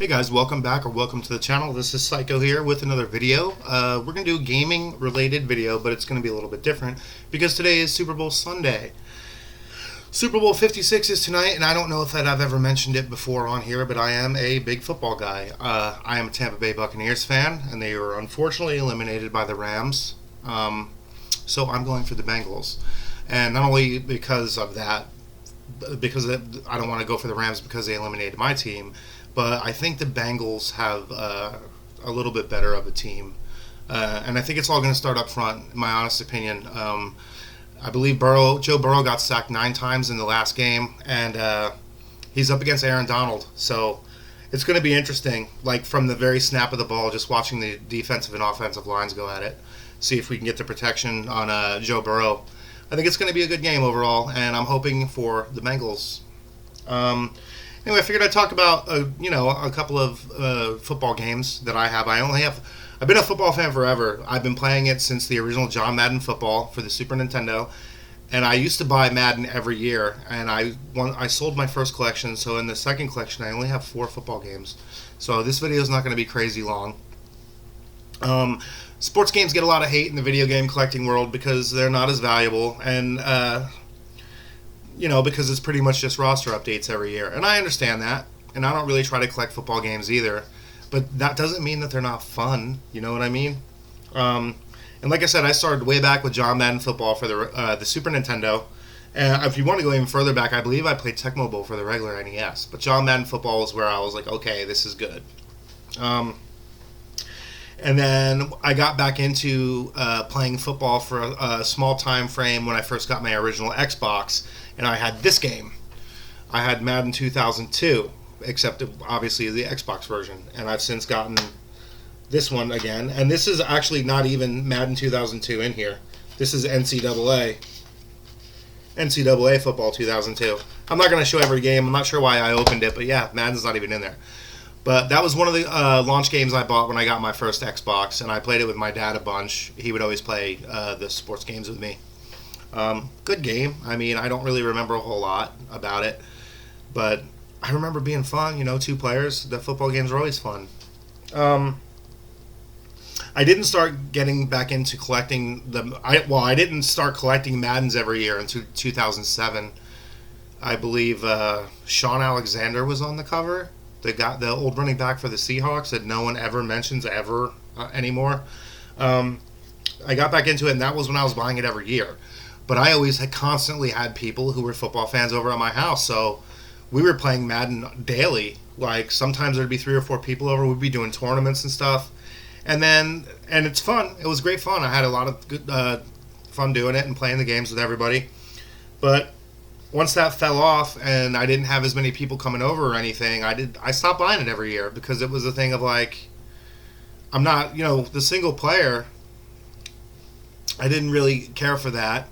Hey guys, welcome back or welcome to the channel. This is Psycho here with another video. We're going to do a gaming related video, but it's going to be a little bit different because today is Super Bowl Sunday. Super Bowl 56 is tonight, and I don't know if I've ever mentioned it before on here, but I am a big football guy. I am a Tampa Bay Buccaneers fan, and they were unfortunately eliminated by the Rams. So I'm going for the Bengals. And not only because of that, because I don't want to go for the Rams because they eliminated my team, but I think the Bengals have a little bit better of a team. And I think it's all going to start up front, in my honest opinion. I believe Joe Burrow got sacked 9 times in the last game, and he's up against Aaron Donald. So it's going to be interesting, like from the very snap of the ball, just watching the defensive and offensive lines go at it, see if we can get the protection on Joe Burrow. I think it's going to be a good game overall, and I'm hoping for the Bengals. Anyway, I figured I'd talk about a couple of football games that I have. I've been a football fan forever. I've been playing it since the original John Madden football for the Super Nintendo, and I used to buy Madden every year. And I sold my first collection, so in the second collection I only have 4 football games. So this video is not going to be crazy long. Sports games get a lot of hate in the video game collecting world because they're not as valuable, and because it's pretty much just roster updates every year. And I understand that, and I don't really try to collect football games either. But that doesn't mean that they're not fun. You know what I mean? And like I said, I started way back with John Madden football for the Super Nintendo. And if you want to go even further back, I believe I played Tecmo Bowl for the regular NES. But John Madden football was where I was like, okay, this is good. And then I got back into playing football for a small time frame when I first got my original Xbox. And I had this game. I had Madden 2002, except obviously the Xbox version. And I've since gotten this one again. And this is actually not even Madden 2002 in here. This is NCAA Football 2002. I'm not going to show every game. I'm not sure why I opened it, but yeah, Madden's not even in there. But that was one of the launch games I bought when I got my first Xbox, and I played it with my dad a bunch. He would always play the sports games with me. Good game. I mean, I don't really remember a whole lot about it, but I remember being fun. 2 players. The football games are always fun. I didn't start getting back into collecting I didn't start collecting Maddens every year until 2007. I believe Sean Alexander was on the cover. The old running back for the Seahawks that no one ever mentions ever anymore. I got back into it, and that was when I was buying it every year. But I always constantly had people who were football fans over at my house, so we were playing Madden daily. Like sometimes there'd be 3 or 4 people over. We'd be doing tournaments and stuff, and it's fun. It was great fun. I had a lot of good fun doing it and playing the games with everybody. But once that fell off and I didn't have as many people coming over or anything, I stopped buying it every year because it was a thing of like, I'm not, the single player, I didn't really care for that,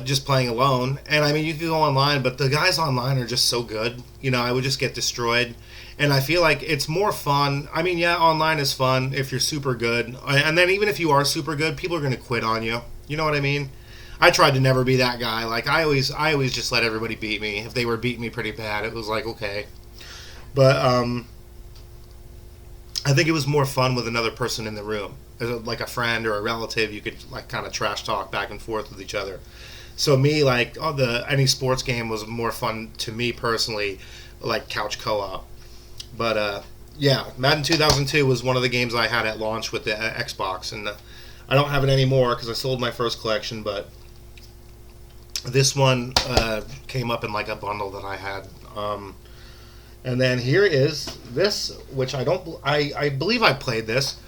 just playing alone. And I mean, you could go online, but the guys online are just so good. I would just get destroyed. And I feel like it's more fun. I mean, yeah, online is fun if you're super good. And then even if you are super good, people are going to quit on you. You know what I mean? I tried to never be that guy. Like I always just let everybody beat me. If they were beating me pretty bad, it was like okay. But I think it was more fun with another person in the room, like a friend or a relative. You could like kind of trash talk back and forth with each other. So me, like any sports game was more fun to me personally, like couch co-op. But yeah, Madden 2002 was one of the games I had at launch with the Xbox, and I don't have it anymore because I sold my first collection, but this one came up in like a bundle that I had. And then here is this, which I believe I played this,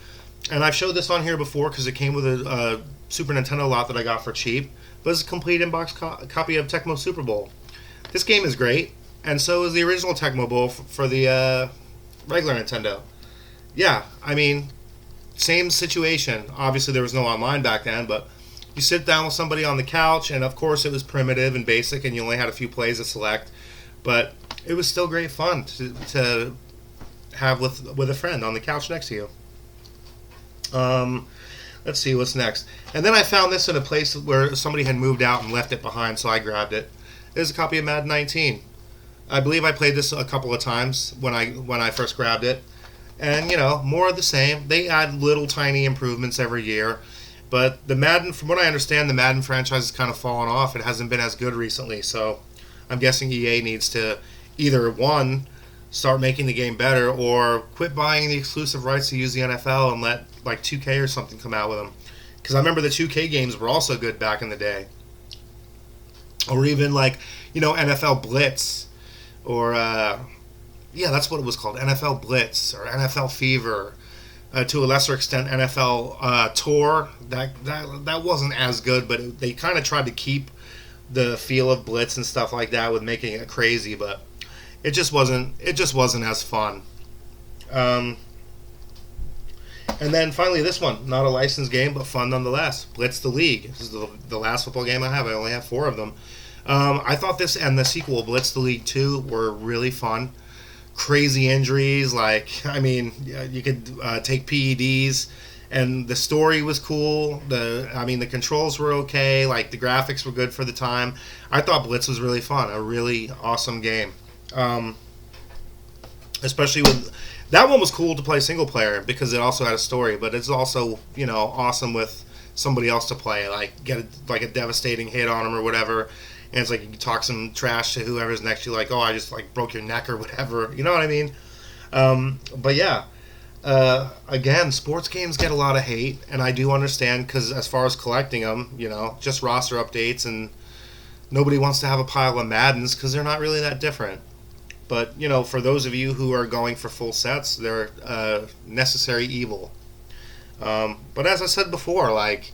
and I've showed this on here before because it came with a Super Nintendo lot that I got for cheap, but it's a complete in-box copy of Tecmo Super Bowl. This game is great, and so is the original Tecmo Bowl for the regular Nintendo. Yeah, I mean, same situation. Obviously there was no online back then, but you sit down with somebody on the couch, and of course it was primitive and basic, and you only had a few plays to select, but it was still great fun to have with a friend on the couch next to you. Let's see what's next. And then I found this in a place where somebody had moved out and left it behind, so I grabbed it. There's a copy of Madden 19. I believe I played this a couple of times when I first grabbed it, and more of the same. They add little tiny improvements every year, but the Madden, from what I understand, the Madden franchise has kind of fallen off. It hasn't been as good recently, so I'm guessing EA needs to either one, start making the game better, or quit buying the exclusive rights to use the NFL and let like 2K or something come out with them. Because I remember the 2K games were also good back in the day, or even like NFL Blitz, or yeah, that's what it was called, NFL Blitz or NFL Fever. To a lesser extent, NFL Tour. That wasn't as good, but they kind of tried to keep the feel of Blitz and stuff like that with making it crazy, but it just wasn't as fun. And then finally this one, not a licensed game, but fun nonetheless. Blitz the League. This is the last football game I have. I only have 4 of them. I thought this and the sequel, Blitz the League 2, were really fun. Crazy injuries, you could take PEDs, and the story was cool. The controls were okay. Like, the graphics were good for the time. I thought Blitz was really fun. A really awesome game. Especially with that one was cool to play single player because it also had a story, but it's also awesome with somebody else to play, like get a devastating hit on them or whatever, and it's like you can talk some trash to whoever's next to you, like, oh, I just like broke your neck or whatever, you know what I mean? But yeah, again, sports games get a lot of hate, and I do understand, because as far as collecting them, just roster updates, and nobody wants to have a pile of Maddens because they're not really that different. But, for those of you who are going for full sets, they're necessary evil. But as I said before, that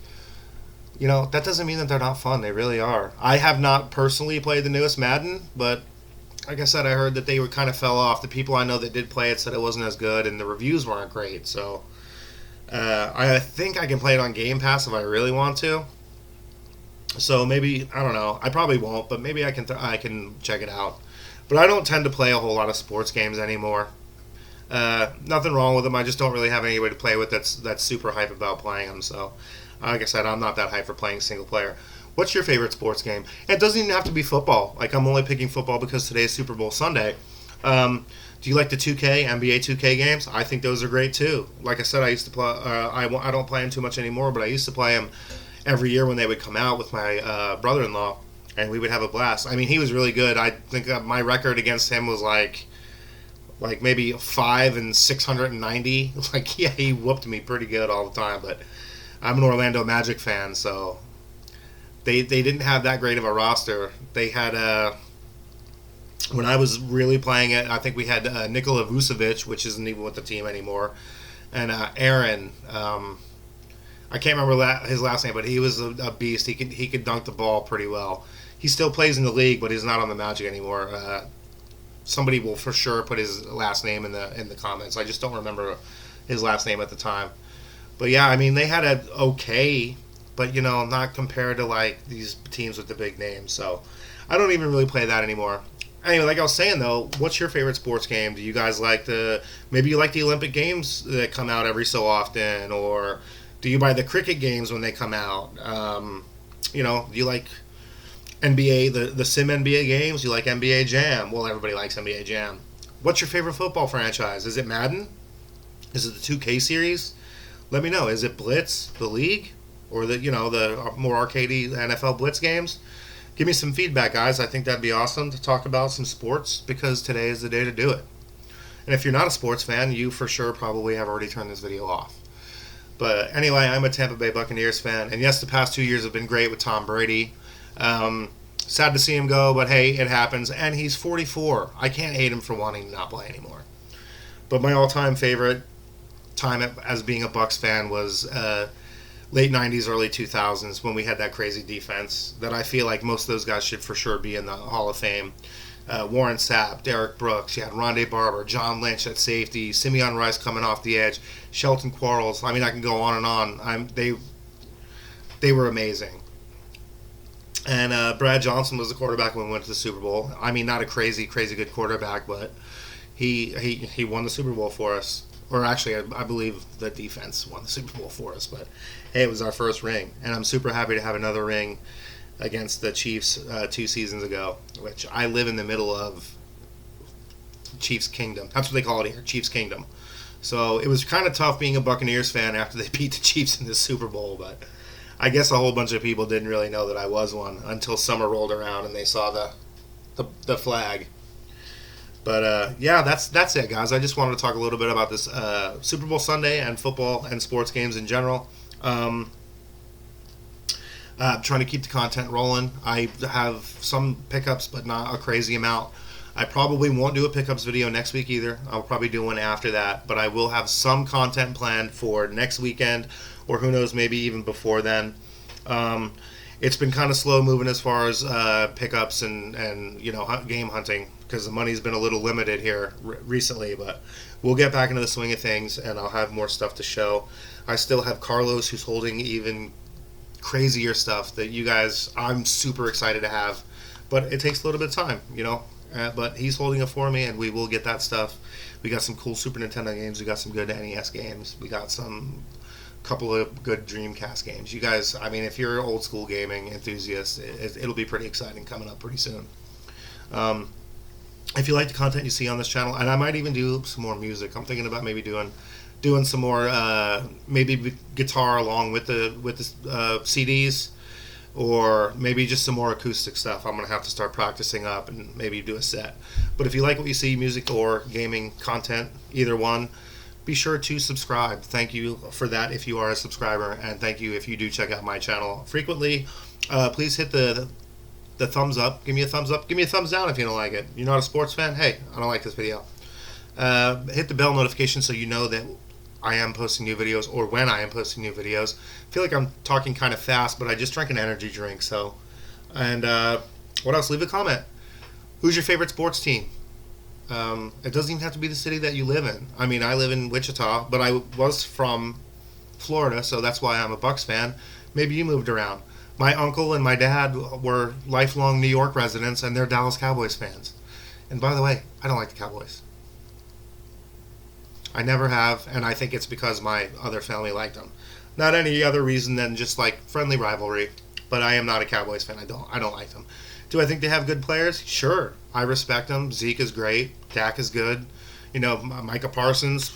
doesn't mean that they're not fun. They really are. I have not personally played the newest Madden, but like I said, I heard that they were kind of fell off. The people I know that did play it said it wasn't as good, and the reviews weren't great. So I think I can play it on Game Pass if I really want to. So maybe, I don't know. I probably won't, but maybe I can check it out. But I don't tend to play a whole lot of sports games anymore. Nothing wrong with them. I just don't really have anybody to play with that's super hype about playing them. So, like I said, I'm not that hype for playing single player. What's your favorite sports game? And it doesn't even have to be football. Like, I'm only picking football because today is Super Bowl Sunday. Do you like the 2K, NBA 2K games? I think those are great too. Like I said, I used to play. I don't play them too much anymore, but I used to play them every year when they would come out with my brother-in-law. And we would have a blast. He was really good. I think my record against him was like maybe 5 and 690. Yeah, he whooped me pretty good all the time. But I'm an Orlando Magic fan, so they didn't have that great of a roster. They had when I was really playing it, I think we had Nikola Vucevic, which isn't even with the team anymore, and Aaron. I can't remember his last name, but he was a beast. He could dunk the ball pretty well. He still plays in the league, but he's not on the Magic anymore. Somebody will for sure put his last name in the comments. I just don't remember his last name at the time. But yeah, they had a okay, but not compared to these teams with the big names. So I don't even really play that anymore. Anyway, like I was saying though, what's your favorite sports game? Do you guys maybe you like the Olympic Games that come out every so often, or do you buy the cricket games when they come out? Do you like NBA, the Sim NBA games? You like NBA Jam? Well, everybody likes NBA Jam. What's your favorite football franchise? Is it Madden? Is it the 2K series? Let me know. Is it Blitz the League, or the more arcadey NFL Blitz games? Give me some feedback, guys. I think that'd be awesome to talk about some sports, because today is the day to do it. And if you're not a sports fan, you for sure probably have already turned this video off. But anyway, I'm a Tampa Bay Buccaneers fan, and yes, the past 2 years have been great with Tom Brady. Sad to see him go, but hey, it happens. And he's 44. I can't hate him for wanting to not play anymore. But my all-time favorite time as being a Bucs fan was late 90s, early 2000s, when we had that crazy defense that I feel like most of those guys should for sure be in the Hall of Fame. Warren Sapp, Derek Brooks, you had Rondé Barber, John Lynch at safety, Simeon Rice coming off the edge, Shelton Quarles. I can go on and on. They were amazing. And Brad Johnson was the quarterback when we went to the Super Bowl. Not a crazy good quarterback, but he won the Super Bowl for us. Or actually, I believe the defense won the Super Bowl for us. But hey, it was our first ring, and I'm super happy to have another ring against the Chiefs 2 seasons ago, which I live in the middle of Chiefs Kingdom. That's what they call it here, Chiefs Kingdom. So it was kind of tough being a Buccaneers fan after they beat the Chiefs in the Super Bowl, but I guess a whole bunch of people didn't really know that I was one until summer rolled around and they saw the flag. But yeah, that's it, guys. I just wanted to talk a little bit about this Super Bowl Sunday and football and sports games in general. Trying to keep the content rolling. I have some pickups, but not a crazy amount. I probably won't do a pickups video next week either. I'll probably do one after that, but I will have some content planned for next weekend, or who knows, maybe even before then. It's been kind of slow moving as far as pickups and game hunting, because the money's been a little limited here recently, but we'll get back into the swing of things, and I'll have more stuff to show. I still have Carlos, who's holding even crazier stuff that you guys, I'm super excited to have, but it takes a little bit of time, but he's holding it for me, and we will get that stuff. We got some cool Super Nintendo games. We got some good NES games. We got some couple of good Dreamcast games. You guys, I mean, if you're old school gaming enthusiasts, it'll be pretty exciting coming up pretty soon. If you like the content you see on this channel, and I might even do some more music. I'm thinking about maybe doing some more maybe guitar along with the CDs, or maybe just some more acoustic stuff. I'm gonna have to start practicing up and maybe do a set. But if you like what you see, music or gaming content, either one, be sure to subscribe. Thank you for that if you are a subscriber, and thank you if you do check out my channel frequently. Please hit the thumbs up. Give me a thumbs up. Give me a thumbs down if you don't like it. You're not a sports fan? Hey, I don't like this video. Hit the bell notification so you know that I am posting new videos, or when I am posting new videos. I feel like I'm talking kind of fast, but I just drank an energy drink. So, and what else? Leave a comment. Who's your favorite sports team? It doesn't even have to be the city that you live in. I mean, I live in Wichita, but I was from Florida, so that's why I'm a Bucs fan. Maybe you moved around. My uncle and my dad were lifelong New York residents, and they're Dallas Cowboys fans. And by the way, I don't like the Cowboys. I never have, and I think it's because my other family liked them. Not any other reason than just like friendly rivalry. But I am not a Cowboys fan. I don't like them. Do I think they have good players? Sure. I respect them. Zeke is great. Dak is good. Micah Parsons,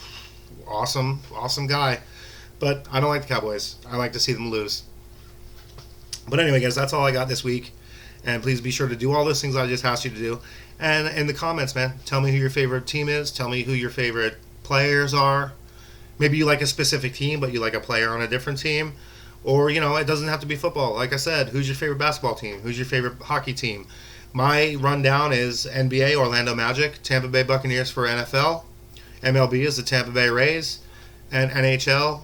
awesome guy. But I don't like the Cowboys. I like to see them lose. But anyway, guys, that's all I got this week. And please be sure to do all those things I just asked you to do. And in the comments, man, tell me who your favorite team is. Tell me who your favorite players are. Maybe you like a specific team, but you like a player on a different team. Or, it doesn't have to be football. Like I said, who's your favorite basketball team? Who's your favorite hockey team? My rundown is NBA, Orlando Magic, Tampa Bay Buccaneers for NFL. MLB is the Tampa Bay Rays. And NHL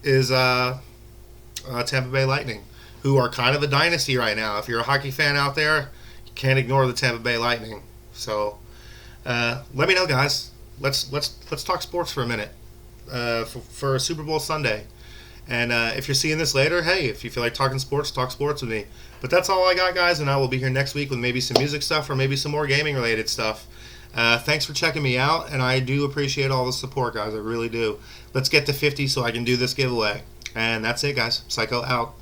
is Tampa Bay Lightning, who are kind of a dynasty right now. If you're a hockey fan out there, you can't ignore the Tampa Bay Lightning. So let me know, guys. Let's talk sports for a minute for Super Bowl Sunday. And if you're seeing this later, hey, if you feel like talking sports, talk sports with me. But that's all I got, guys, and I will be here next week with maybe some music stuff or maybe some more gaming-related stuff. Thanks for checking me out, and I do appreciate all the support, guys. I really do. Let's get to 50 so I can do this giveaway. And that's it, guys. Psycho out.